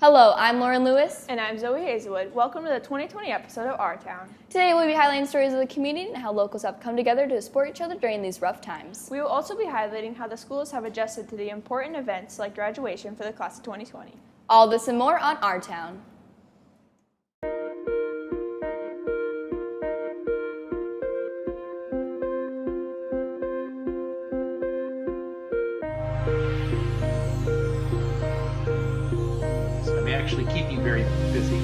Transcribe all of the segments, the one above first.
Hello, I'm Lauren Lewis. And I'm Zoe Hazelwood. Welcome to the 2020 episode of Our Town. Today we'll be highlighting stories of the community and how locals have come together to support each other during these rough times. We will also be highlighting how the schools have adjusted to the important events like graduation for the class of 2020. All this and more on Our Town. Actually keep you very busy.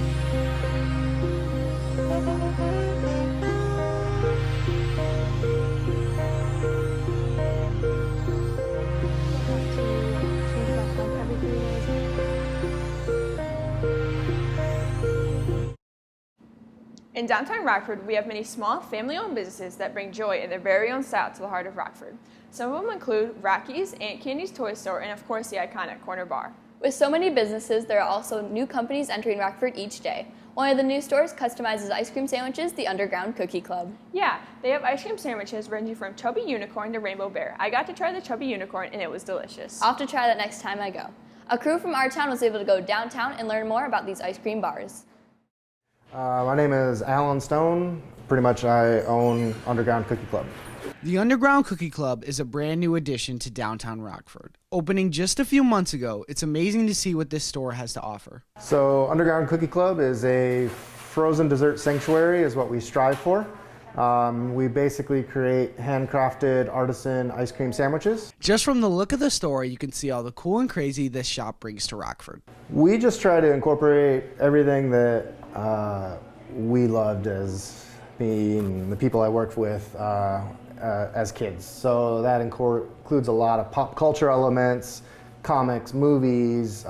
In downtown Rockford, we have many small, family-owned businesses that bring joy in their very own style to the heart of Rockford. Some of them include Rocky's, Aunt Candy's Toy Store, and of course the iconic Corner Bar. With so many businesses, there are also new companies entering Rockford each day. One of the new stores customizes ice cream sandwiches, the Underground Cookie Club. Yeah, they have ice cream sandwiches ranging from Chubby Unicorn to Rainbow Bear. I got to try the Chubby Unicorn and it was delicious. I'll have to try that next time I go. A crew from Our Town was able to go downtown and learn more about these ice cream bars. My name is Alan Stone. Pretty much I own Underground Cookie Club. The Underground Cookie Club is a brand new addition to downtown Rockford. Opening just a few months ago, it's amazing to see what this store has to offer. So Underground Cookie Club is a frozen dessert sanctuary is what we strive for. We basically create handcrafted artisan ice cream sandwiches. Just from the look of the store, you can see all the cool and crazy this shop brings to Rockford. We just try to incorporate everything that we loved as me and the people I worked with as kids. So that includes a lot of pop culture elements, comics, movies,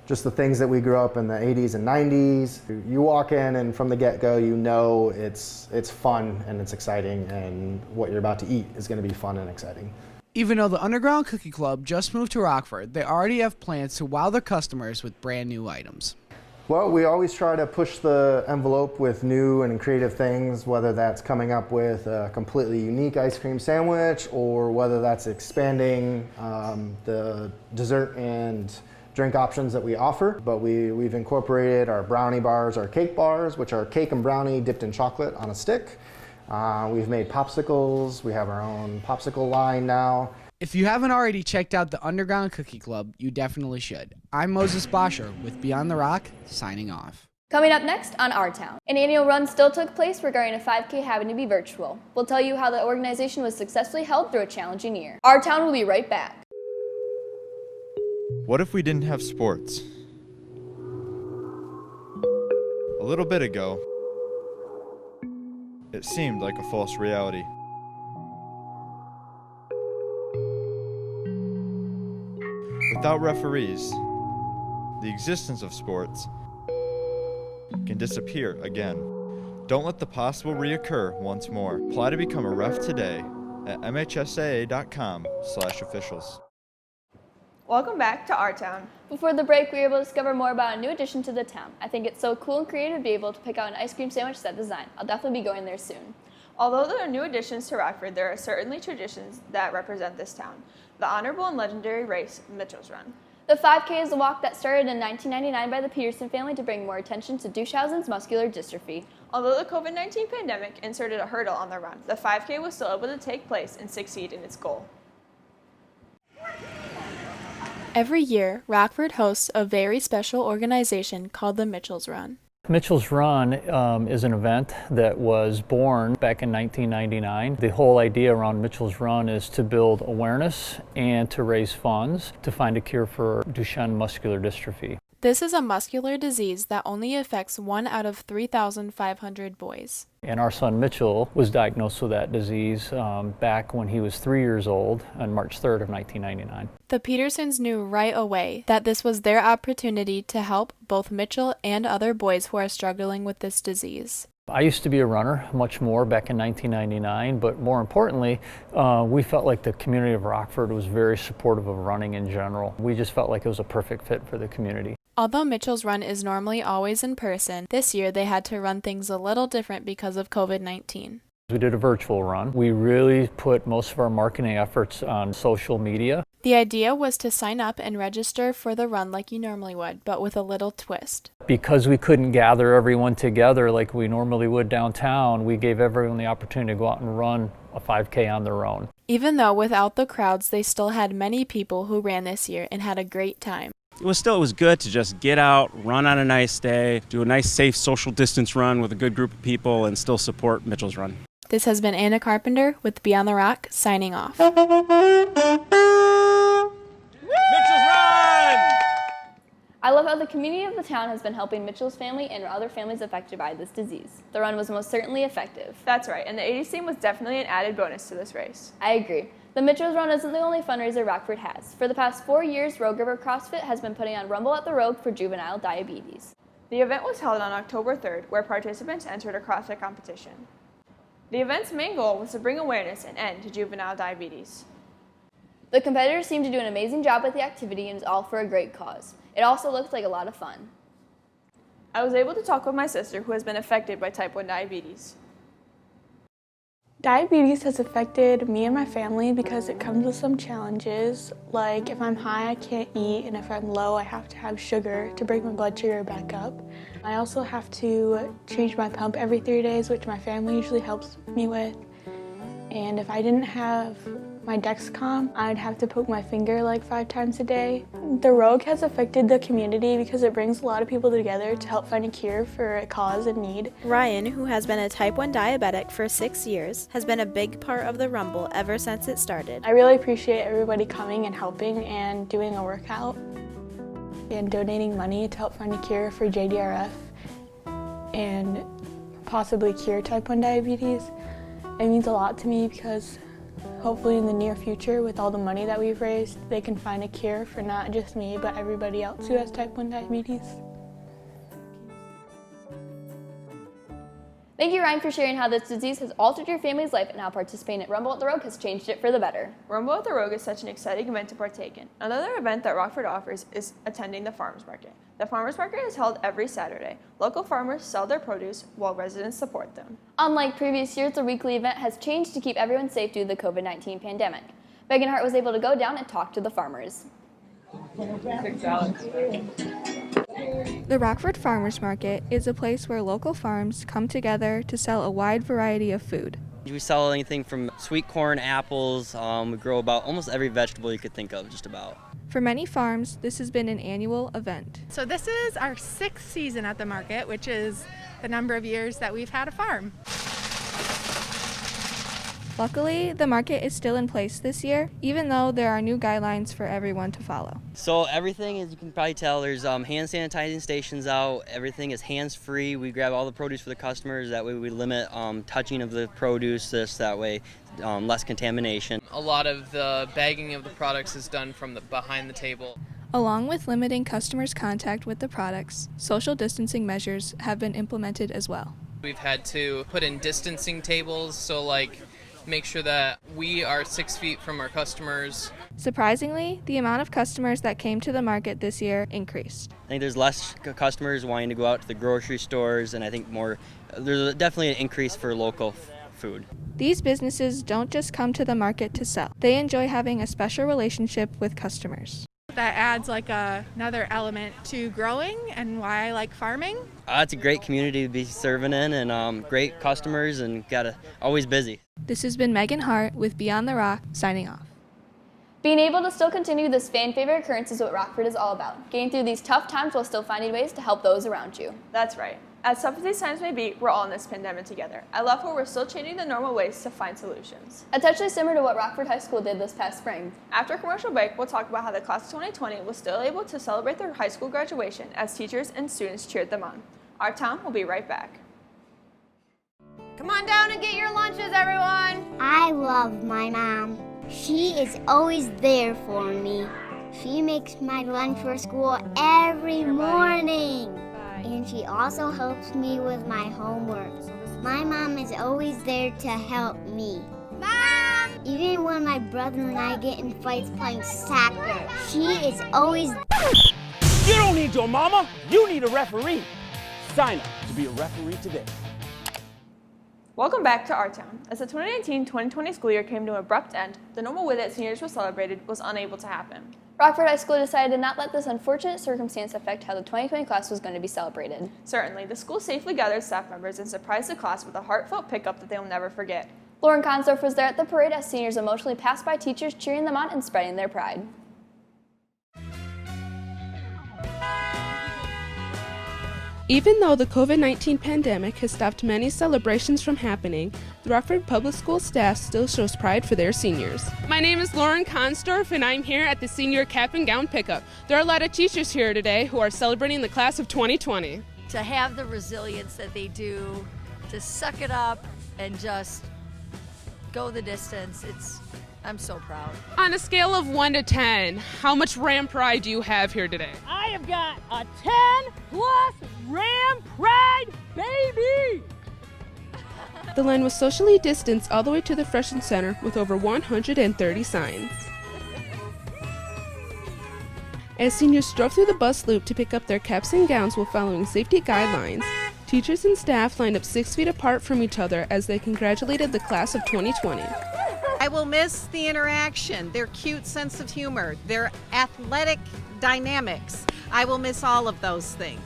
just the things that we grew up in the 80s and 90s. You walk in and from the get-go you know it's fun and it's exciting, and what you're about to eat is going to be fun and exciting. Even though the Underground Cookie Club just moved to Rockford, they already have plans to wow their customers with brand new items. Well, we always try to push the envelope with new and creative things, whether that's coming up with a completely unique ice cream sandwich or whether that's expanding the dessert and drink options that we offer. But we've incorporated our brownie bars, our cake bars, which are cake and brownie dipped in chocolate on a stick. We've made popsicles. We have our own popsicle line now. If you haven't already checked out the Underground Cookie Club, you definitely should. I'm Moses Bosher with Beyond the Rock, signing off. Coming up next on Our Town. An annual run still took place regarding a 5K having to be virtual. We'll tell you how the organization was successfully held through a challenging year. Our Town will be right back. What if we didn't have sports? A little bit ago, it seemed like a false reality. Without referees, the existence of sports can disappear again. Don't let the possible reoccur once more. Apply to become a ref today at mhsaa.com/officials. Welcome back to Our Town. Before the break, we were able to discover more about a new addition to the town. I think it's so cool and creative to be able to pick out an ice cream sandwich set design. I'll definitely be going there soon. Although there are new additions to Rockford, there are certainly traditions that represent this town. The honorable and legendary race, Mitchell's Run. The 5K is a walk that started in 1999 by the Peterson family to bring more attention to Duchenne's muscular dystrophy. Although the COVID-19 pandemic inserted a hurdle on the run, the 5K was still able to take place and succeed in its goal. Every year, Rockford hosts a very special organization called the Mitchell's Run. Mitchell's Run is an event that was born back in 1999. The whole idea around Mitchell's Run is to build awareness and to raise funds to find a cure for Duchenne muscular dystrophy. This is a muscular disease that only affects 1 out of 3,500 boys. And our son Mitchell was diagnosed with that disease back when he was 3 years old on March 3rd of 1999. The Petersons knew right away that this was their opportunity to help both Mitchell and other boys who are struggling with this disease. I used to be a runner much more back in 1999, but more importantly, we felt like the community of Rockford was very supportive of running in general. We just felt like it was a perfect fit for the community. Although Mitchell's Run is normally always in person, this year they had to run things a little different because of COVID-19. We did a virtual run. We really put most of our marketing efforts on social media. The idea was to sign up and register for the run like you normally would, but with a little twist. Because we couldn't gather everyone together like we normally would downtown, we gave everyone the opportunity to go out and run a 5K on their own. Even though without the crowds, they still had many people who ran this year and had a great time. It was good to just get out, run on a nice day, do a nice safe social distance run with a good group of people and still support Mitchell's Run. This has been Anna Carpenter with Beyond the Rock, signing off. Mitchell's Run! I love how the community of the town has been helping Mitchell's family and other families affected by this disease. The run was most certainly effective. That's right, and the 80s team was definitely an added bonus to this race. I agree. The Mitchell's Run isn't the only fundraiser Rockford has. For the past 4 years, Rogue River CrossFit has been putting on Rumble at the Rogue for juvenile diabetes. The event was held on October 3rd, where participants entered a CrossFit competition. The event's main goal was to bring awareness and end to juvenile diabetes. The competitors seemed to do an amazing job with the activity and is all for a great cause. It also looked like a lot of fun. I was able to talk with my sister who has been affected by type 1 diabetes. Diabetes has affected me and my family because it comes with some challenges, like if I'm high I can't eat, and if I'm low I have to have sugar to bring my blood sugar back up. I also have to change my pump every 3 days, which my family usually helps me with. And if I didn't have my Dexcom, I'd have to poke my finger like 5 times a day. The Rogue has affected the community because it brings a lot of people together to help find a cure for a cause in need. Ryan, who has been a type 1 diabetic for 6 years, has been a big part of the Rumble ever since it started. I really appreciate everybody coming and helping and doing a workout and donating money to help find a cure for JDRF and possibly cure type 1 diabetes. It means a lot to me because hopefully in the near future, with all the money that we've raised, they can find a cure for not just me, but everybody else who has type 1 diabetes. Thank you, Ryan, for sharing how this disease has altered your family's life and how participating at Rumble at the Rogue has changed it for the better. Rumble at the Rogue is such an exciting event to partake in. Another event that Rockford offers is attending the farmers market. The farmers market is held every Saturday. Local farmers sell their produce while residents support them. Unlike previous years, the weekly event has changed to keep everyone safe due to the COVID-19 pandemic. Megan Hart was able to go down and talk to the farmers. The Rockford Farmers Market is a place where local farms come together to sell a wide variety of food. We sell anything from sweet corn, apples, we grow about almost every vegetable you could think of, just about. For many farms, this has been an annual event. So this is our 6th season at the market, which is the number of years that we've had a farm. Luckily, the market is still in place this year, even though there are new guidelines for everyone to follow. So everything, as you can probably tell, there's hand sanitizing stations out. Everything is hands-free. We grab all the produce for the customers. That way we limit touching of the produce, that way less contamination. A lot of the bagging of the products is done from behind the table. Along with limiting customers' contact with the products, social distancing measures have been implemented as well. We've had to put in distancing tables, so make sure that we are 6 feet from our customers. Surprisingly, the amount of customers that came to the market this year increased. I think there's less customers wanting to go out to the grocery stores, and I think there's definitely an increase for local food. These businesses don't just come to the market to sell. They enjoy having a special relationship with customers. That adds another element to growing and why I like farming. It's a great community to be serving in, and great customers, and always busy. This has been Megan Hart with Beyond the Rock, signing off. Being able to still continue this fan-favorite occurrence is what Rockford is all about. Getting through these tough times while still finding ways to help those around you. That's right. As tough as these times may be, we're all in this pandemic together. I love how we're still changing the normal ways to find solutions. It's actually similar to what Rockford High School did this past spring. After a commercial break, we'll talk about how the class of 2020 was still able to celebrate their high school graduation as teachers and students cheered them on. Our town will be right back. Come on down and get your lunches, everyone. I love my mom. She is always there for me. She makes my lunch for school every morning. And she also helps me with my homework. My mom is always there to help me. Mom! Even when my brother and I get in fights playing soccer, she is always... You don't need your mama, you need a referee. Sign up to be a referee today. Welcome back to our town. As the 2019-2020 school year came to an abrupt end, the normal way that seniors were celebrated was unable to happen. Rockford High School decided to not let this unfortunate circumstance affect how the 2020 class was going to be celebrated. Certainly, the school safely gathered staff members and surprised the class with a heartfelt pickup that they will never forget. Lauren Consdorf was there at the parade as seniors emotionally passed by teachers cheering them on and spreading their pride. Even though the COVID-19 pandemic has stopped many celebrations from happening, the Rockford Public School staff still shows pride for their seniors. My name is Lauren Consdorf, and I'm here at the senior cap and gown pickup. There are a lot of teachers here today who are celebrating the class of 2020. To have the resilience that they do, to suck it up and just go the distance, I'm so proud. On a scale of 1 to 10, how much Ram pride do you have here today? I have got a 10 plus Ram pride, baby! The line was socially distanced all the way to the Freshman Center with over 130 signs. As seniors drove through the bus loop to pick up their caps and gowns while following safety guidelines, teachers and staff lined up 6 feet apart from each other as they congratulated the class of 2020. I will miss the interaction, their cute sense of humor, their athletic dynamics. I will miss all of those things.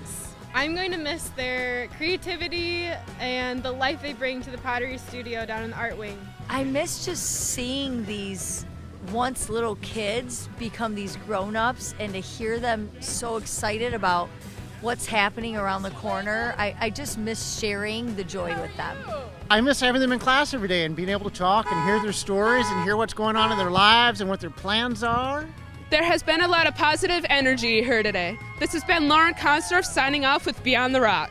I'm going to miss their creativity and the life they bring to the pottery studio down in the art wing. I miss just seeing these once little kids become these grown-ups and to hear them so excited about what's happening around the corner. I just miss sharing the joy with them. I miss having them in class every day and being able to talk and hear their stories and hear what's going on in their lives and what their plans are. There has been a lot of positive energy here today. This has been Lauren Consdorf signing off with Beyond the Rock.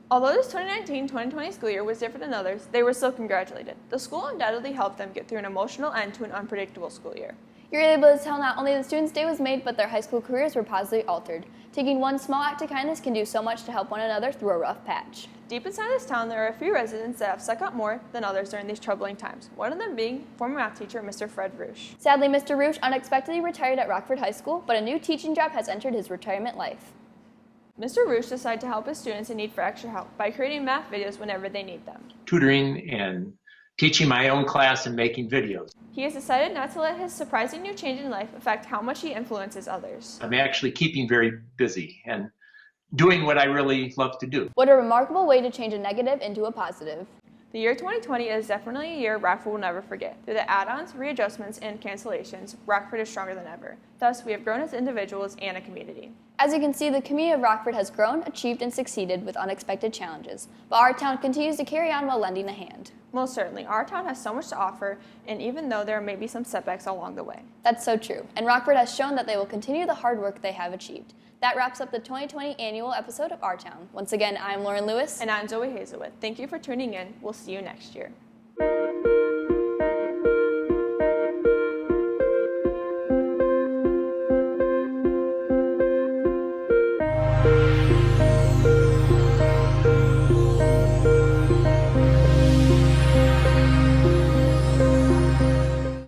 Although this 2019-2020 school year was different than others, they were still congratulated. The school undoubtedly helped them get through an emotional end to an unpredictable school year. You're able to tell not only the students' day was made, but their high school careers were positively altered. Taking one small act of kindness can do so much to help one another through a rough patch. Deep inside this town, there are a few residents that have stuck out more than others during these troubling times, one of them being former math teacher Mr. Fred Roosh. Sadly, Mr. Roosh unexpectedly retired at Rockford High School, but a new teaching job has entered his retirement life. Mr. Roosh decided to help his students in need for extra help by creating math videos whenever they need them. Tutoring and teaching my own class and making videos. He has decided not to let his surprising new change in life affect how much he influences others. I'm actually keeping very busy and doing what I really love to do. What a remarkable way to change a negative into a positive. The year 2020 is definitely a year Rockford will never forget. Through the add-ons, readjustments, and cancellations, Rockford is stronger than ever. Thus, we have grown as individuals and a community. As you can see, the community of Rockford has grown, achieved, and succeeded with unexpected challenges. But our town continues to carry on while lending a hand. Most certainly, our town has so much to offer, and even though there may be some setbacks along the way. That's so true, and Rockford has shown that they will continue the hard work they have achieved. That wraps up the 2020 annual episode of Our Town. Once again, I'm Lauren Lewis. And I'm Zoe Hazelwood. Thank you for tuning in. We'll see you next year.